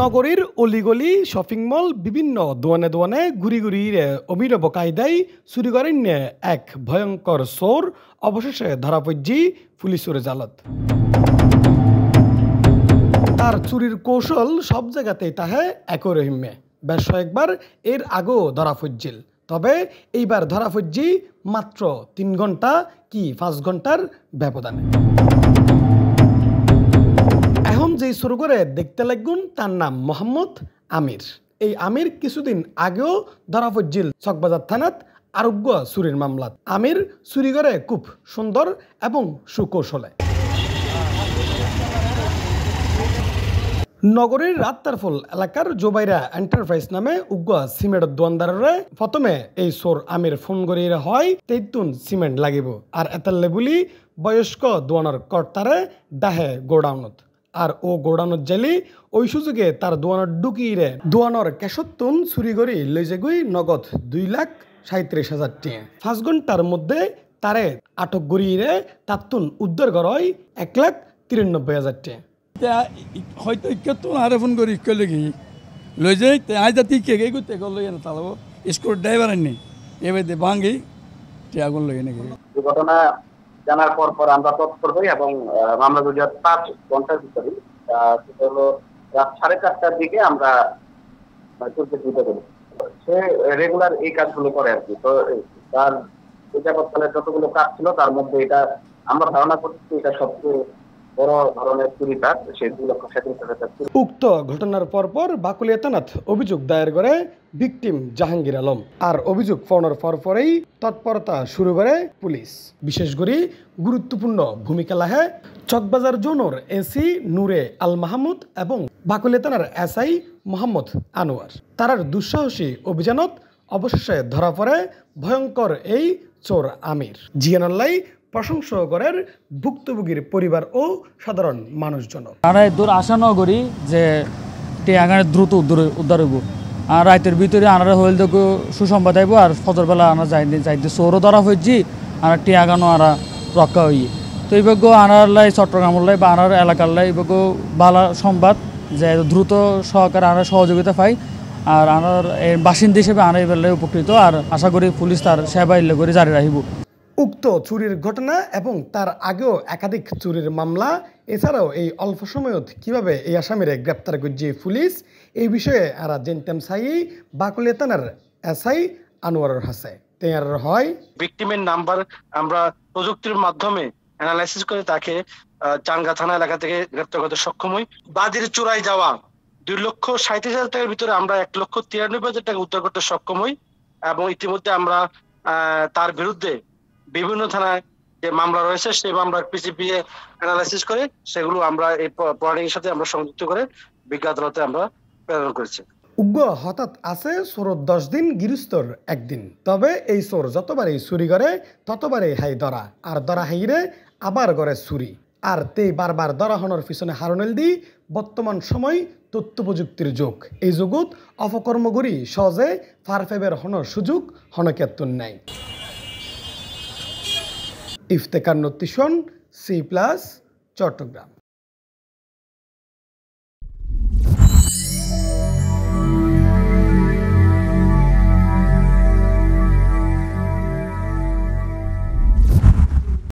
নগরীর অলিগলি shopping mall বিভিন্ন দোয়ানে দোয়ানে ঘুরি ঘুরি অভিনব কায়দায় চুরি করেন এক ভয়ঙ্কর চোর অবশেষে ধরা পড়ছি পুলিশের জালত। তার চুরির কৌশল সব জায়গাতেই তাহে একই রহিমে। বেশ কয়েকবার এর আগেও ধরা পড়ছিল, তবে এইবার ধরা পড়ছি মাত্র 3 ঘন্টা কি 5 ঘন্টার ব্যবধানে। এখন যেই শুরু করে দেখতে লাগুন তার নাম মোহাম্মদ আমির। এই আমির কিছুদিন আগেও ধরা পড়ছিল চকবাজার থানাত আরোগ্য চুরির মামলাত। আমির চুরি করে খুব সুন্দর এবং সুকৌশলে। নগরীর রাত্তারফুল এলাকার জোবাইরা এন্টারপ্রাইজ নামে উগ্র সিমেন্টের দোয়ানদারে প্রথমে এই চোর আমির ফোন করিয়ে হয় 23 সিমেন্ট লাগিব আর এতাল্লে বলি বয়স্ক দোয়ানোর কর্তারে ডাহে গোডাউনত। আর ও গোডাউনত জেলি ওই সুযোগে তার দোয়ানোর ঢুকিয়ে দোয়ানোর কেশতুন চুরি করি লই যেগুই নগদ 2,37,000 টাকা। 5 ঘন্টার মধ্যে তারে আটক করিয়ে তাতুন উদ্ধার করা হয় 1,93,000 টাকা। হয়তো ইকে আরে ফোন করি ইকে লেগে লই যাই আজ যাতে কে গে করতে লই না তাহলে স্কুল ড্রাইভার আনি এবার ভাঙ্গি আগুন লই নাকি ঘটনা জানার পর আমরা তৎপর হই এবং মামলা দুটি 5 ঘন্টার ভিতরে সেটা হলো রাত 4:30টার দিকে আমরা চলতে শুরু করি। সে রেগুলার এই কাজগুলো করে আর কি। তো তার যাবৎকালে যতগুলো কাজ ছিল তার মধ্যে এটা আমরা ধারণা করছি এটা সবচেয়ে বড় ধরনের চুরি কাজ। উক্ত ঘটনার পরপর বাকুলিয়া থানাত অভিযোগ দায়ের করে ভিকটিম জাহাঙ্গীর আলম। আর অভিযোগ পাওয়ার পরপরেই তৎপরতা শুরু করে পুলিশ। বিশেষ করে গুরুত্বপূর্ণ ভূমিকা লাহে চকবাজার জোনের এসি নূরে আল মাহমুদ এবং বাকুলিয়া থানার এসআই মোহাম্মদ আনোয়ার। তারার দুঃসাহসী অভিযানত অবশেষে ধরা পড়ে ভয়ঙ্কর এই চোর আমির। জিয়ানাল্লাই প্রশংসা করেন ভুক্তভোগীর পরিবার ও সাধারণ মানুষজন। আমরা দূর আশা ন করি যে টিয়াগানে দ্রুত উদ্ধার হইব। আর রাতের ভিতরে আনারা হইল দেখো সুসংবাদ আইব আর ফজরবেলা আনা যাইতে চোরও ধরা হয়েছি আর টিয়াগানো আরা রক্ষা হই। তো এই বগ্য আনার লাই চট্টগ্রামের লাই বা আনার এলাকার লাই এই বগ্য ভালো সংবাদ যে দ্রুত সহকারে আনার সহযোগিতা পাই আর আনার বাসিন্দা হিসেবে আনার বেলায় উপকৃত। আর আশা করি পুলিশ তার সেবা ইল্লে করে জারি রাখিব। উক্ত চুরির ঘটনা এবং তার আগেও একাধিক চুরির মামলা এছাড়াও এই অল্প সময়ত কিভাবে এই আসামিরে গ্রেপ্তার করছে পুলিশ এই বিষয়ে আরা জানতাম চাই বাকুলিয়া থানার এসআই আনোয়ারের হাসে। তেয়ার হয় ভিকটিমের নাম্বার আমরা প্রযুক্তির মাধ্যমে অ্যানালাইসিস করে তাকে চাঙ্গা থানা এলাকা থেকে গ্রেপ্তার করতে সক্ষম হই। বাদির চোরাই যাওয়া 2,37,000 টাকার ভিতরে আমরা 1,93,000 টাকা উদ্ধার করতে সক্ষম হই এবং ইতিমধ্যে আমরা তার বিরুদ্ধে বিভিন্ন থানায় যে মামলা রয়েছে সেই মামলার পিসিপিএ অ্যানালাইসিস করে সেগুলো আমরা এই পয়েন্টের সাথে আমরা সংযুক্ত করে বিজ্ঞ আদালতে আমরা প্রেরণ করেছি। উগ্র হঠাৎ আছে চোর 10 দিন গৃহস্থর 1 দিন। তবে এই চোর যতবারই চুরি করে ততবারই হাই ধরা আর ধরা হাইরে আবার করে চুরি। আর তেই বারবার ধরা হনোর পিছনে হারনেল দি বর্তমান সময় তথ্য প্রযুক্তির যুগ। এই যুগত অপকর্মগুরি সহজে ফারফেবের হনোর সুযোগ হনকেতন নাই। ইফতেখার নতিশন C+ চট্টগ্রাম।